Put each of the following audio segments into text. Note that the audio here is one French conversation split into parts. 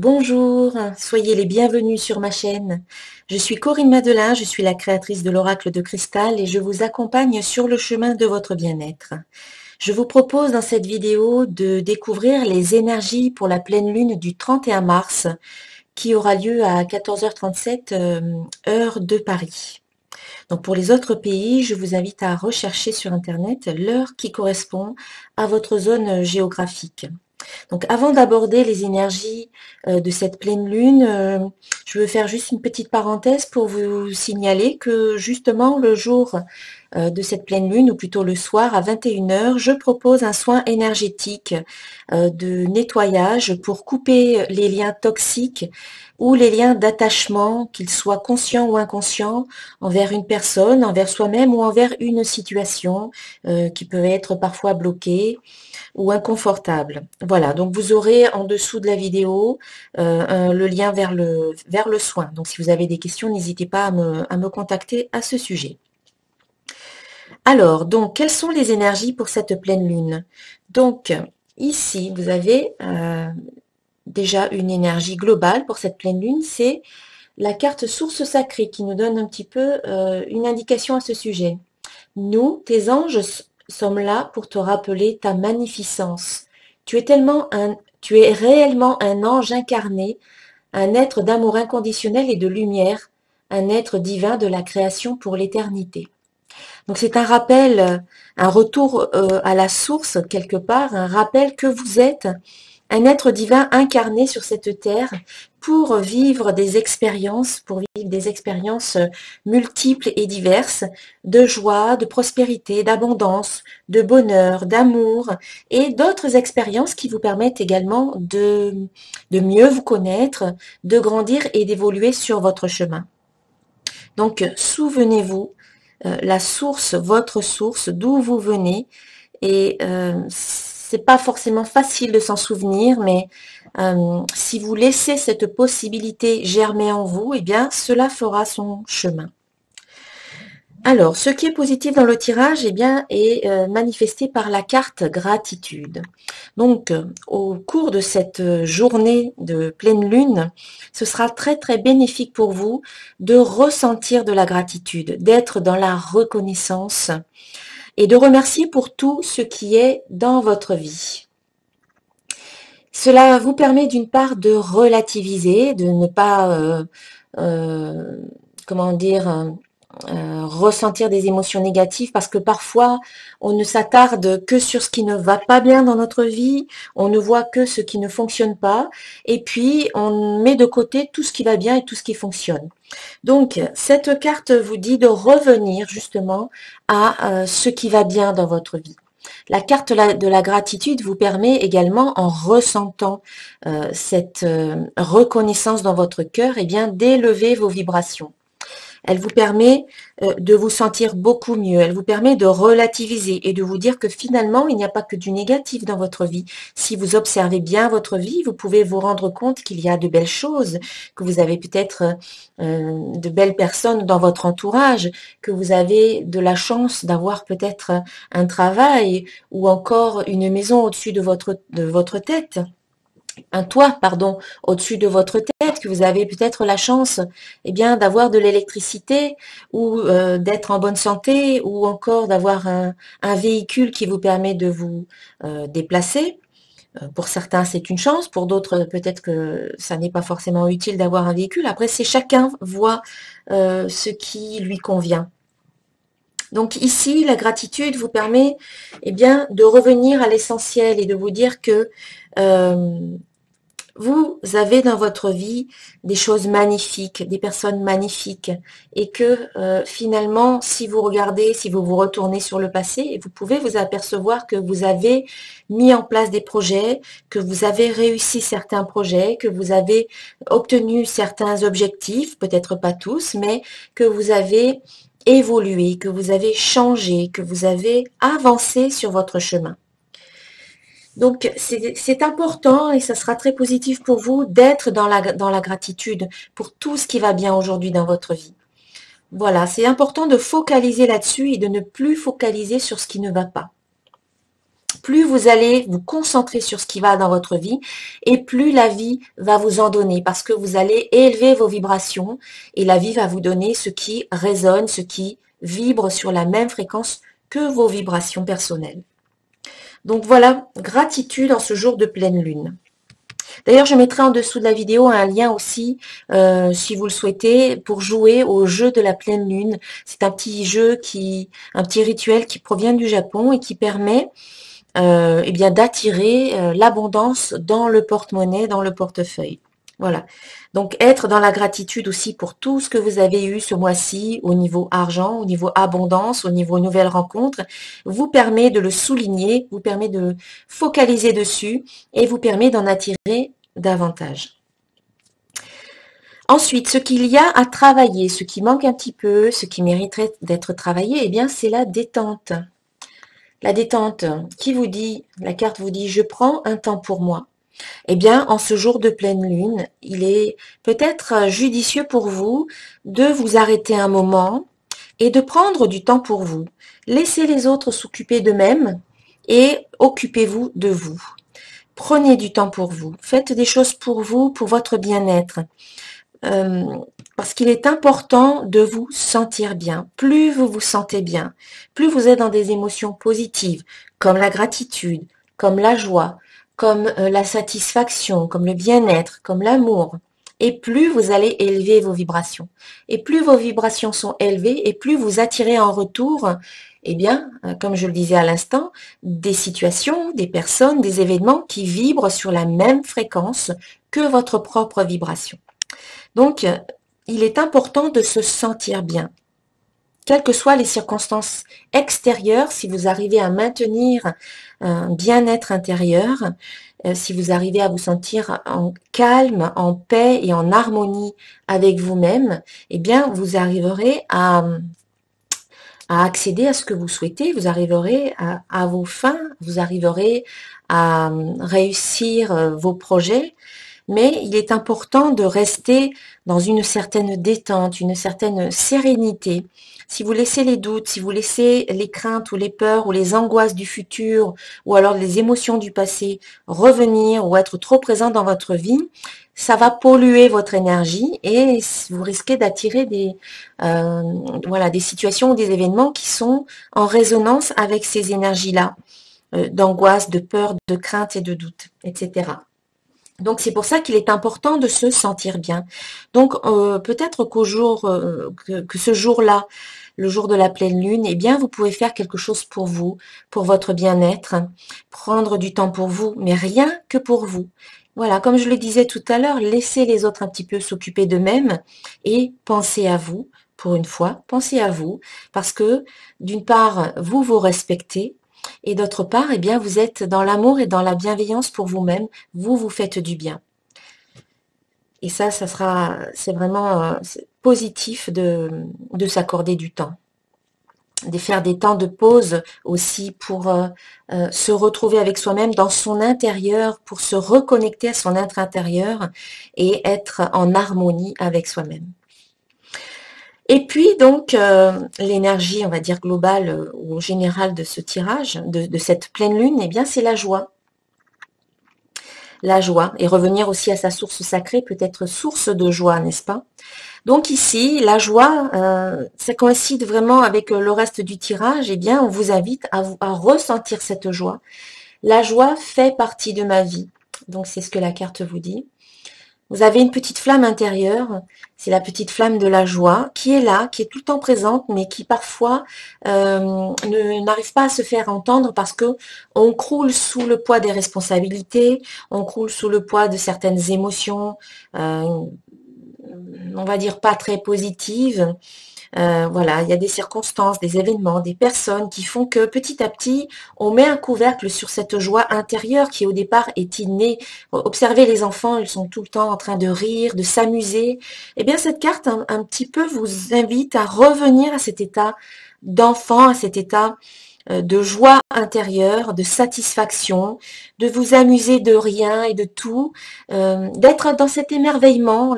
Bonjour, soyez les bienvenus sur ma chaîne. Je suis Corinne Madelin, je suis la créatrice de l'Oracle de Cristal et je vous accompagne sur le chemin de votre bien-être. Je vous propose dans cette vidéo de découvrir les énergies pour la pleine lune du 31 mars qui aura lieu à 14h37 heure de Paris. Donc pour les autres pays, je vous invite à rechercher sur internet l'heure qui correspond à votre zone géographique. Donc avant d'aborder les énergies de cette pleine lune, je veux faire juste une petite parenthèse pour vous signaler que justement le jour de cette pleine lune, ou plutôt le soir à 21h, je propose un soin énergétique de nettoyage pour couper les liens toxiques ou les liens d'attachement, qu'ils soient conscients ou inconscients, envers une personne, envers soi-même ou envers une situation qui peut être parfois bloquée ou inconfortable. Voilà, donc vous aurez en dessous de la vidéo le lien vers le soin. Donc si vous avez des questions, n'hésitez pas à me contacter à ce sujet. Alors, donc, quelles sont les énergies pour cette pleine lune? Donc, ici, vous avez déjà une énergie globale pour cette pleine lune, c'est la carte source sacrée qui nous donne un petit peu une indication à ce sujet. Nous, tes anges, sommes là pour te rappeler ta magnificence. Tu es réellement un ange incarné, un être d'amour inconditionnel et de lumière, un être divin de la création pour l'éternité. Donc c'est un rappel, un retour à la source quelque part, un rappel que vous êtes un être divin incarné sur cette terre pour vivre des expériences multiples et diverses de joie, de prospérité, d'abondance, de bonheur, d'amour et d'autres expériences qui vous permettent également de mieux vous connaître, de grandir et d'évoluer sur votre chemin. Donc, souvenez-vous, la source, votre source, d'où vous venez. Et c'est pas forcément facile de s'en souvenir, mais si vous laissez cette possibilité germer en vous, eh bien, cela fera son chemin. Alors, ce qui est positif dans le tirage, eh bien, est manifesté par la carte gratitude. Donc, au cours de cette journée de pleine lune, ce sera très très bénéfique pour vous de ressentir de la gratitude, d'être dans la reconnaissance et de remercier pour tout ce qui est dans votre vie. Cela vous permet d'une part de relativiser, de ne pas, comment dire, ressentir des émotions négatives parce que parfois on ne s'attarde que sur ce qui ne va pas bien dans notre vie, on ne voit que ce qui ne fonctionne pas et puis on met de côté tout ce qui va bien et tout ce qui fonctionne. Donc cette carte vous dit de revenir justement à ce qui va bien dans votre vie. La carte de la gratitude vous permet également, en ressentant cette reconnaissance dans votre cœur, eh bien d'élever vos vibrations. Elle vous permet de vous sentir beaucoup mieux. Elle vous permet de relativiser et de vous dire que finalement, il n'y a pas que du négatif dans votre vie. Si vous observez bien votre vie, vous pouvez vous rendre compte qu'il y a de belles choses, que vous avez peut-être de belles personnes dans votre entourage, que vous avez de la chance d'avoir peut-être un travail ou encore une maison au-dessus de votre tête. Un toit, pardon, au-dessus de votre tête, que vous avez peut-être la chance, eh bien, d'avoir de l'électricité ou d'être en bonne santé ou encore d'avoir un véhicule qui vous permet de vous déplacer. Pour certains, c'est une chance. Pour d'autres, peut-être que ça n'est pas forcément utile d'avoir un véhicule. Après, c'est chacun voit ce qui lui convient. Donc ici, la gratitude vous permet eh bien, de revenir à l'essentiel et de vous dire que vous avez dans votre vie des choses magnifiques, des personnes magnifiques et que finalement, si vous regardez, si vous vous retournez sur le passé, vous pouvez vous apercevoir que vous avez mis en place des projets, que vous avez réussi certains projets, que vous avez obtenu certains objectifs, peut-être pas tous, mais que vous avez évolué, que vous avez changé, que vous avez avancé sur votre chemin. Donc, c'est important et ça sera très positif pour vous d'être dans la gratitude pour tout ce qui va bien aujourd'hui dans votre vie. Voilà, c'est important de focaliser là-dessus et de ne plus focaliser sur ce qui ne va pas. plus vous allez vous concentrer sur ce qui va dans votre vie et plus la vie va vous en donner parce que vous allez élever vos vibrations et la vie va vous donner ce qui résonne, ce qui vibre sur la même fréquence que vos vibrations personnelles. Donc voilà, gratitude en ce jour de pleine lune. D'ailleurs, je mettrai en dessous de la vidéo un lien aussi, si vous le souhaitez, pour jouer au jeu de la pleine lune. C'est un petit jeu un petit rituel qui provient du Japon et qui permet eh bien d'attirer l'abondance dans le porte-monnaie, dans le portefeuille. Voilà. Donc, être dans la gratitude aussi pour tout ce que vous avez eu ce mois-ci au niveau argent, au niveau abondance, au niveau nouvelles rencontres, vous permet de le souligner, vous permet de focaliser dessus et vous permet d'en attirer davantage. Ensuite, ce qu'il y a à travailler, ce qui manque un petit peu, ce qui mériterait d'être travaillé, eh bien, c'est la détente. La détente, qui vous dit, la carte vous dit, je prends un temps pour moi. Eh bien, en ce jour de pleine lune, il est peut-être judicieux pour vous de vous arrêter un moment et de prendre du temps pour vous. Laissez les autres s'occuper d'eux-mêmes et occupez-vous de vous. Prenez du temps pour vous. Faites des choses pour vous, pour votre bien-être. Parce qu'il est important de vous sentir bien. Plus vous vous sentez bien, plus vous êtes dans des émotions positives, comme la gratitude, comme la joie, comme la satisfaction, comme le bien-être, comme l'amour. Et plus vous allez élever vos vibrations. Et plus vos vibrations sont élevées, et plus vous attirez en retour, eh bien, comme je le disais à l'instant, des situations, des personnes, des événements qui vibrent sur la même fréquence que votre propre vibration. Donc, il est important de se sentir bien. Quelles que soient les circonstances extérieures, si vous arrivez à maintenir un bien-être intérieur, si vous arrivez à vous sentir en calme, en paix et en harmonie avec vous-même, eh bien, vous arriverez à accéder à ce que vous souhaitez, vous arriverez à vos fins, vous arriverez à réussir vos projets, mais il est important de rester dans une certaine détente, une certaine sérénité. Si vous laissez les doutes, si vous laissez les craintes ou les peurs ou les angoisses du futur ou alors les émotions du passé revenir ou être trop présents dans votre vie, ça va polluer votre énergie et vous risquez d'attirer des situations ou des événements qui sont en résonance avec ces énergies-là, d'angoisse, de peur, de crainte et de doute, etc. Donc, c'est pour ça qu'il est important de se sentir bien. Donc, peut-être qu'au jour, que ce jour-là, le jour de la pleine lune, eh bien, vous pouvez faire quelque chose pour vous, pour votre bien-être, prendre du temps pour vous, mais rien que pour vous. Voilà, comme je le disais tout à l'heure, laissez les autres un petit peu s'occuper d'eux-mêmes et pensez à vous, pour une fois, pensez à vous, parce que d'une part, vous vous respectez, et d'autre part, eh bien, vous êtes dans l'amour et dans la bienveillance pour vous-même. Vous vous faites du bien. Et ça c'est vraiment positif de s'accorder du temps. De faire des temps de pause aussi pour se retrouver avec soi-même dans son intérieur, pour se reconnecter à son être intérieur et être en harmonie avec soi-même. Et puis donc, l'énergie, on va dire globale ou générale de ce tirage, de cette pleine lune, eh bien c'est la joie. La joie, et revenir aussi à sa source sacrée, peut être source de joie, n'est-ce pas? Donc ici, la joie, ça coïncide vraiment avec le reste du tirage, eh bien on vous invite à ressentir cette joie. La joie fait partie de ma vie, donc c'est ce que la carte vous dit. Vous avez une petite flamme intérieure, c'est la petite flamme de la joie qui est là, qui est tout le temps présente, mais qui parfois n'arrive pas à se faire entendre parce que on croule sous le poids des responsabilités, on croule sous le poids de certaines émotions, on va dire pas très positives. Voilà, il y a des circonstances, des événements, des personnes qui font que petit à petit, on met un couvercle sur cette joie intérieure qui au départ est innée. Observez les enfants, ils sont tout le temps en train de rire, de s'amuser. Eh bien, cette carte un petit peu vous invite à revenir à cet état d'enfant, à cet état de joie intérieure, de satisfaction, de vous amuser de rien et de tout, d'être dans cet émerveillement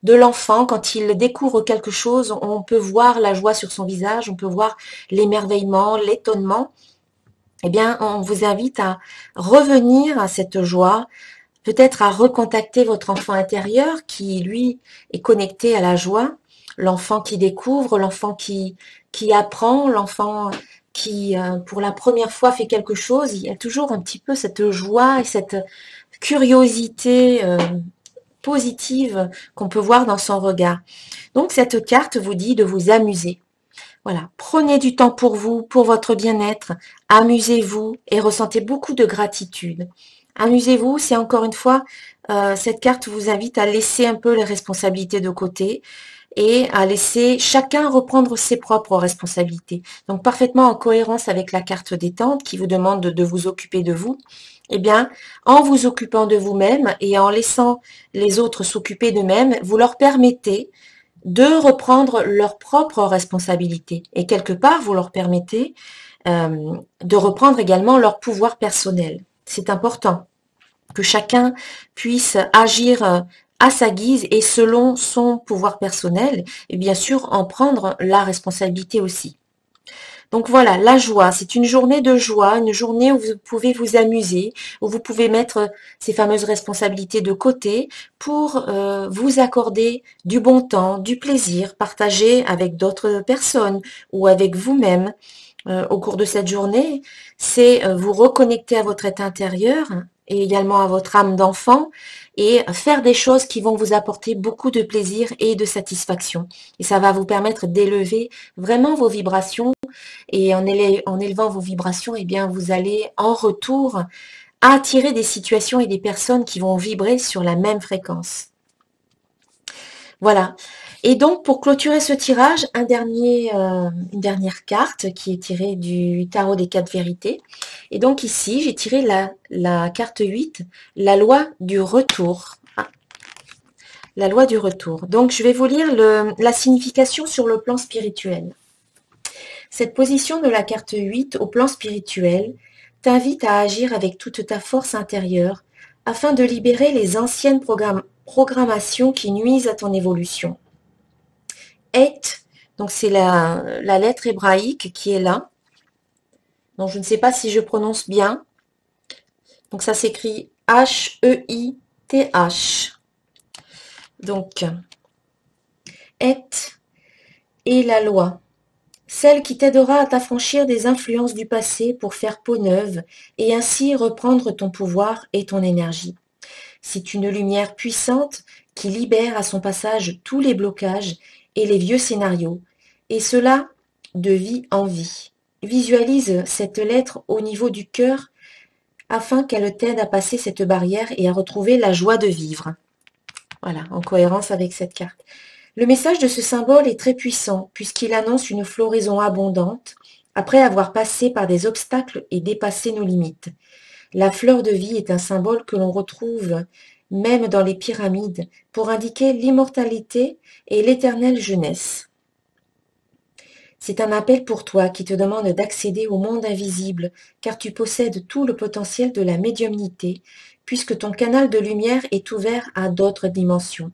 de l'enfant, quand il découvre quelque chose, on peut voir la joie sur son visage, on peut voir l'émerveillement, l'étonnement. eh bien, on vous invite à revenir à cette joie, peut-être à recontacter votre enfant intérieur qui, lui, est connecté à la joie, l'enfant qui découvre, l'enfant qui apprend, l'enfant qui, pour la première fois, fait quelque chose. Il y a toujours un petit peu cette joie et cette curiosité positive qu'on peut voir dans son regard. Donc, cette carte vous dit de vous amuser. Voilà, prenez du temps pour vous, pour votre bien-être, amusez-vous et ressentez beaucoup de gratitude. Amusez-vous, c'est encore une fois, cette carte vous invite à laisser un peu les responsabilités de côté et à laisser chacun reprendre ses propres responsabilités. Donc parfaitement en cohérence avec la carte détente qui vous demande de vous occuper de vous. Eh bien, en vous occupant de vous-même et en laissant les autres s'occuper d'eux-mêmes, vous leur permettez de reprendre leurs propres responsabilités. Et quelque part, vous leur permettez de reprendre également leur pouvoir personnel. C'est important que chacun puisse agir à sa guise et selon son pouvoir personnel, et bien sûr en prendre la responsabilité aussi. Donc voilà, la joie, c'est une journée de joie, une journée où vous pouvez vous amuser, où vous pouvez mettre ces fameuses responsabilités de côté pour vous accorder du bon temps, du plaisir, partager avec d'autres personnes ou avec vous-même au cours de cette journée. C'est vous reconnecter à votre être intérieur et également à votre âme d'enfant et faire des choses qui vont vous apporter beaucoup de plaisir et de satisfaction. Et ça va vous permettre d'élever vraiment vos vibrations et en élevant vos vibrations, eh bien, vous allez en retour attirer des situations et des personnes qui vont vibrer sur la même fréquence. Voilà. Et donc, pour clôturer ce tirage, une dernière carte qui est tirée du tarot des 4 vérités. Et donc ici, j'ai tiré la carte 8, la loi du retour. Ah, la loi du retour. Donc, je vais vous lire la signification sur le plan spirituel. Cette position de la carte 8 au plan spirituel t'invite à agir avec toute ta force intérieure afin de libérer les anciennes programmations qui nuisent à ton évolution. 8, donc c'est la lettre hébraïque qui est là. Donc je ne sais pas si je prononce bien. Donc ça s'écrit H-E-I-T-H. Donc, 8 est la loi. Celle qui t'aidera à t'affranchir des influences du passé pour faire peau neuve et ainsi reprendre ton pouvoir et ton énergie. C'est une lumière puissante qui libère à son passage tous les blocages et les vieux scénarios, et cela de vie en vie. Visualise cette lettre au niveau du cœur afin qu'elle t'aide à passer cette barrière et à retrouver la joie de vivre. Voilà, en cohérence avec cette carte. Le message de ce symbole est très puissant puisqu'il annonce une floraison abondante après avoir passé par des obstacles et dépassé nos limites. La fleur de vie est un symbole que l'on retrouve même dans les pyramides pour indiquer l'immortalité et l'éternelle jeunesse. C'est un appel pour toi qui te demande d'accéder au monde invisible car tu possèdes tout le potentiel de la médiumnité puisque ton canal de lumière est ouvert à d'autres dimensions.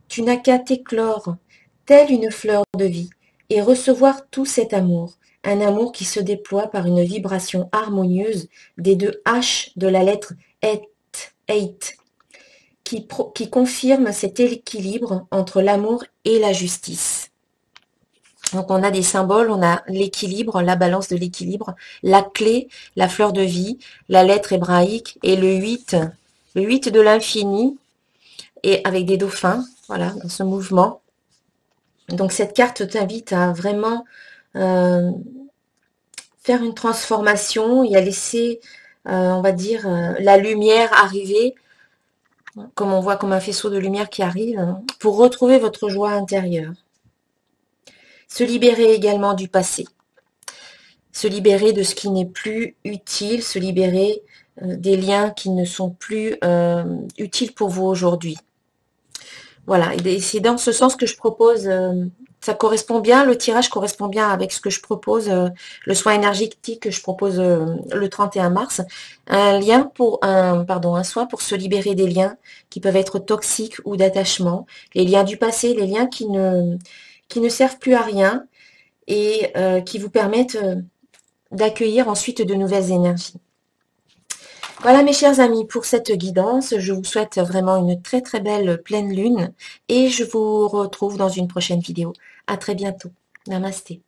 Tu n'as qu'à t'éclore, telle une fleur de vie, et recevoir tout cet amour, un amour qui se déploie par une vibration harmonieuse des 2 H de la lettre eight, qui confirme cet équilibre entre l'amour et la justice. Donc on a des symboles, on a l'équilibre, la balance de l'équilibre, la clé, la fleur de vie, la lettre hébraïque et le 8 de l'infini, et avec des dauphins, voilà, dans ce mouvement. Donc cette carte t'invite à vraiment faire une transformation et à laisser, on va dire, la lumière arriver, comme on voit comme un faisceau de lumière qui arrive, pour retrouver votre joie intérieure. Se libérer également du passé. Se libérer de ce qui n'est plus utile, se libérer des liens qui ne sont plus utiles pour vous aujourd'hui. Voilà, et c'est dans ce sens que je propose, ça correspond bien, le tirage correspond bien avec ce que je propose, le soin énergétique que je propose le 31 mars, un soin pour se libérer des liens qui peuvent être toxiques ou d'attachement, les liens du passé, les liens qui ne servent plus à rien et qui vous permettent d'accueillir ensuite de nouvelles énergies. Voilà mes chers amis pour cette guidance. Je vous souhaite vraiment une très très belle pleine lune et je vous retrouve dans une prochaine vidéo. À très bientôt. Namasté.